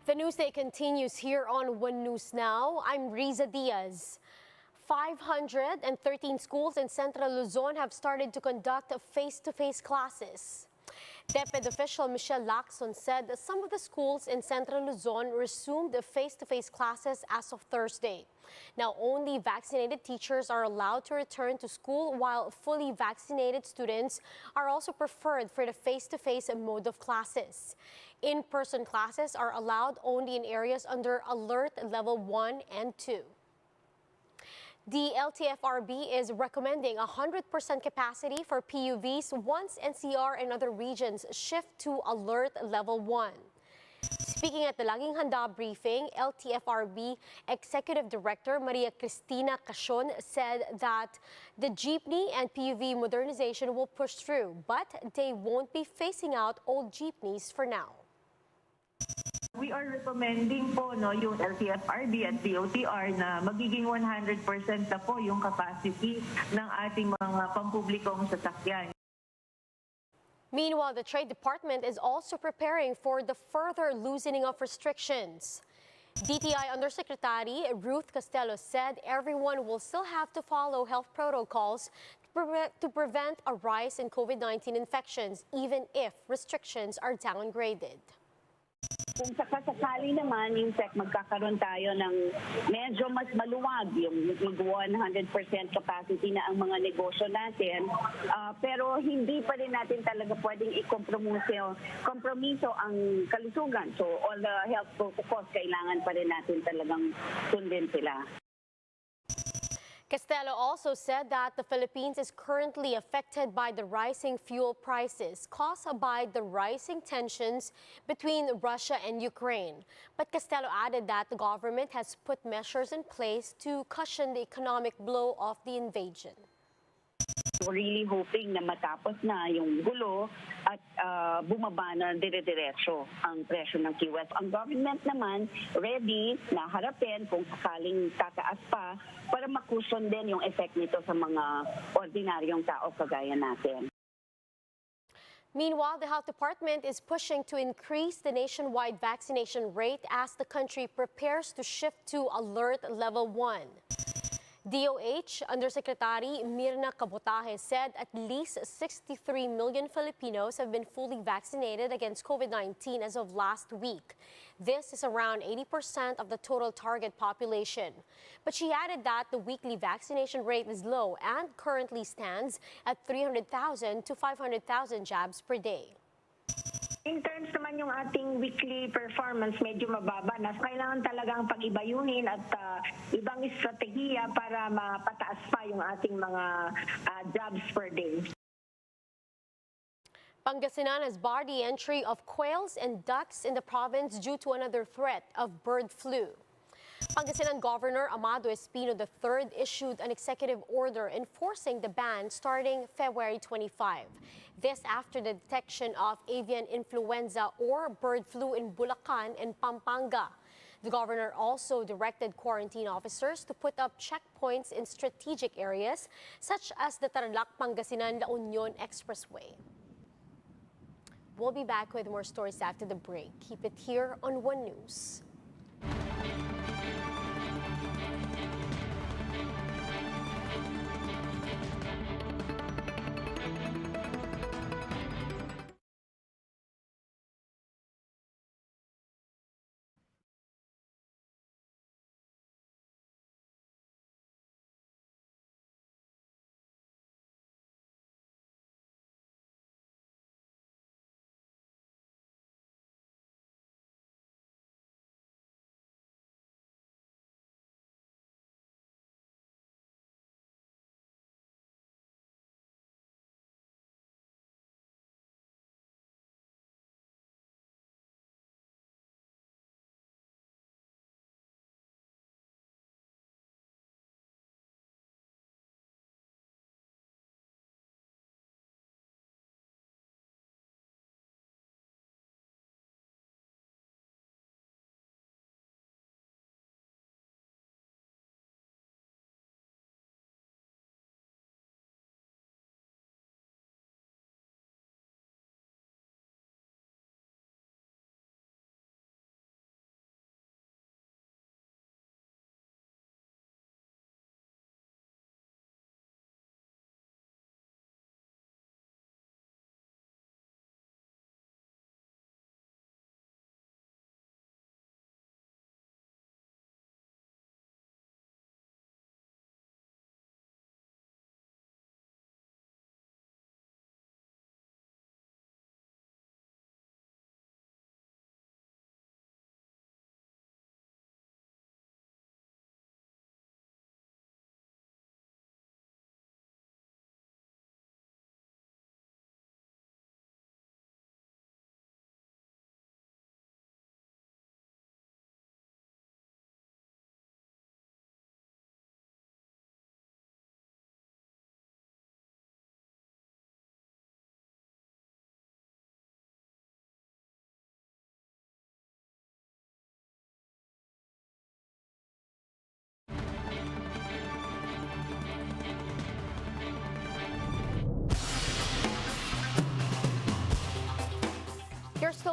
The news day continues here on One News Now. I'm Riza Diaz. 513 schools in Central Luzon have started to conduct face-to-face classes. DepEd official Michelle Lacson said that some of the schools in Central Luzon resumed face-to-face classes as of Thursday. Now, only vaccinated teachers are allowed to return to school, while fully vaccinated students are also preferred for the face-to-face mode of classes. In-person classes are allowed only in areas under Alert Level 1 and 2. The LTFRB is recommending 100% capacity for PUVs once NCR and other regions shift to Alert Level 1. Speaking at the Laging Handa briefing, LTFRB Executive Director Maria Cristina Casion said that the jeepney and PUV modernization will push through, but they won't be phasing out old jeepneys for now. We are recommending po yung LTFRB at DOTR na magiging 100% na po yung capacity ng ating mga pampublikong sasakyan. Meanwhile, the Trade Department is also preparing for the further loosening of restrictions. DTI Undersecretary Ruth Castello said everyone will still have to follow health protocols to prevent a rise in COVID-19 infections, even if restrictions are downgraded. Kung sakasakali naman, in fact, magkakaroon tayo ng medyo mas maluwag, yung 100% capacity na ang mga negosyo natin. Pero hindi pa rin natin talaga pwedeng i-kompromiso ang kalusugan. So all the health protocols, kailangan pa rin natin talagang sundin sila. Castello also said that the Philippines is currently affected by the rising fuel prices caused by the rising tensions between Russia and Ukraine. But Castello added that the government has put measures in place to cushion the economic blow of the invasion. We're really hoping na matapos na yung gulo at bumaba na dire-diretso ang presyo ng quails. Ang government naman ready na harapin kung sakaling tataas pa para makuson din yung effect nito sa mga ordinaryong tao kagaya natin. Meanwhile, the Health Department is pushing to increase the nationwide vaccination rate as the country prepares to shift to Alert Level 1. DOH Undersecretary Mirna Cabotaje said at least 63 million Filipinos have been fully vaccinated against COVID-19 as of last week. This is around 80% of the total target population. But she added that the weekly vaccination rate is low and currently stands at 300,000 to 500,000 jabs per day. In terms naman yung ating weekly performance, medyo mababa na. Kailangan talagang pag-ibayunin at ibang estratehiya para mapataas pa yung ating mga jobs per day. Pangasinan has barred the entry of quails and ducks in the province due to another threat of bird flu. Pangasinan Governor Amado Espino III issued an executive order enforcing the ban starting February 25. This after the detection of avian influenza or bird flu in Bulacan and Pampanga. The governor also directed quarantine officers to put up checkpoints in strategic areas such as the Tarlac-Pangasinan-La Union Expressway. We'll be back with more stories after the break. Keep it here on One News.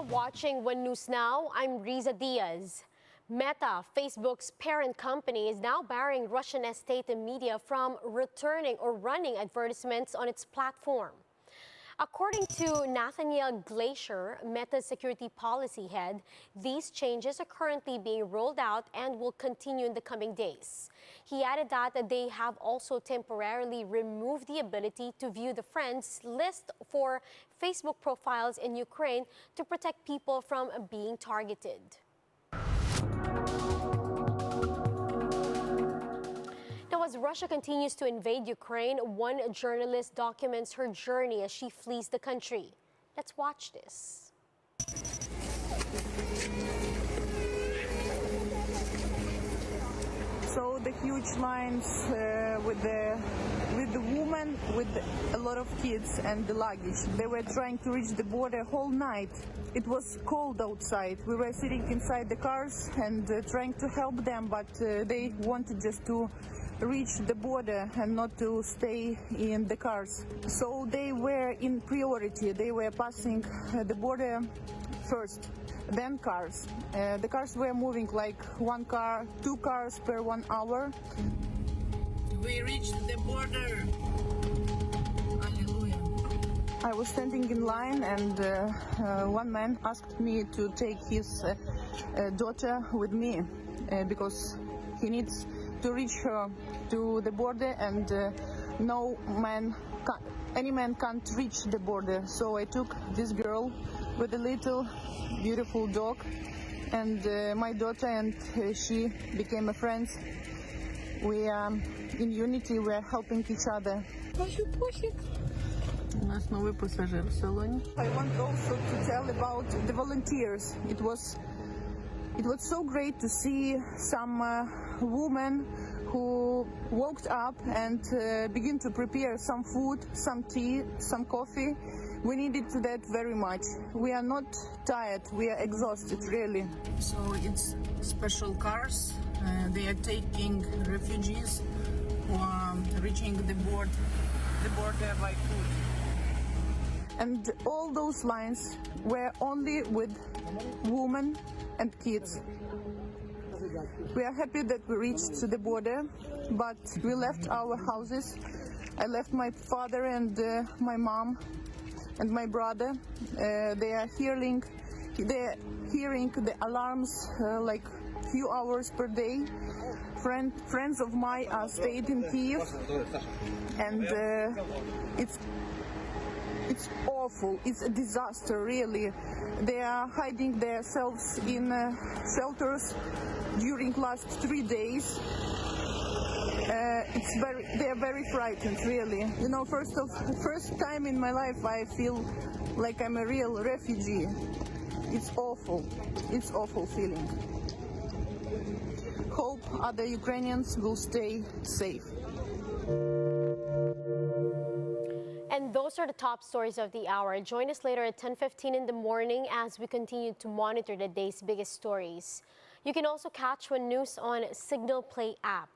Still watching One News Now, I'm Riza Diaz. Meta, Facebook's parent company, is now barring Russian state media from returning or running advertisements on its platform. According to Nathaniel Glacier, Meta's security policy head, these changes are currently being rolled out and will continue in the coming days. He added that they have also temporarily removed the ability to view the friends list for Facebook profiles in Ukraine to protect people from being targeted. Now, as Russia continues to invade Ukraine, one journalist documents her journey as she flees the country. Let's watch this. So the huge lines with the woman with a lot of kids and the luggage. They were trying to reach the border whole night. It was cold outside. We were sitting inside the cars and trying to help them, but they wanted just to reach the border and not to stay in the cars. So they were in priority. They were passing the border first, then cars. The cars were moving like one car, 2 cars per 1 hour. We reached the border. Hallelujah. I was standing in line and one man asked me to take his daughter with me because he needs to reach her to the border, and any man can't reach the border. So I took this girl with a little beautiful dog and my daughter, and she became a friend. We are in unity, we are helping each other. У нас новый пассажир в салоне. I want also to tell about the volunteers. It was so great to see some women who woke up and begin to prepare some food, some tea, some coffee. We needed that very much. We are not tired, we are exhausted, really. So it's special cars. They are taking refugees who are reaching the border by foot. And all those lines were only with women and kids. We are happy that we reached to the border, but we left our houses. I left my father and my mom and my brother. They are hearing the alarms like few hours per day. Friends of mine are stayed in Kiev, and it's awful. It's a disaster, really. They are hiding themselves in shelters during last 3 days. They are very frightened, really. You know, first time in my life I feel like I'm a real refugee. It's awful. It's awful feeling. Hope other Ukrainians will stay safe. And those are the top stories of the hour. Join us later at 10:15 in the morning as we continue to monitor the day's biggest stories. You can also catch One News on Signal Play app.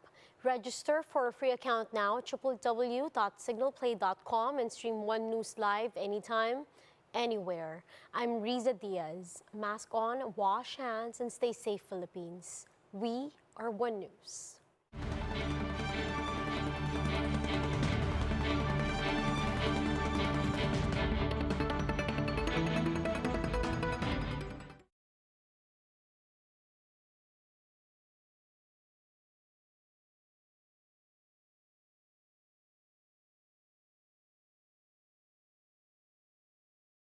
Register for a free account now at www.signalplay.com and stream One News live anytime, anywhere. I'm Riza Diaz. Mask on, wash hands, and stay safe, Philippines. We are One News.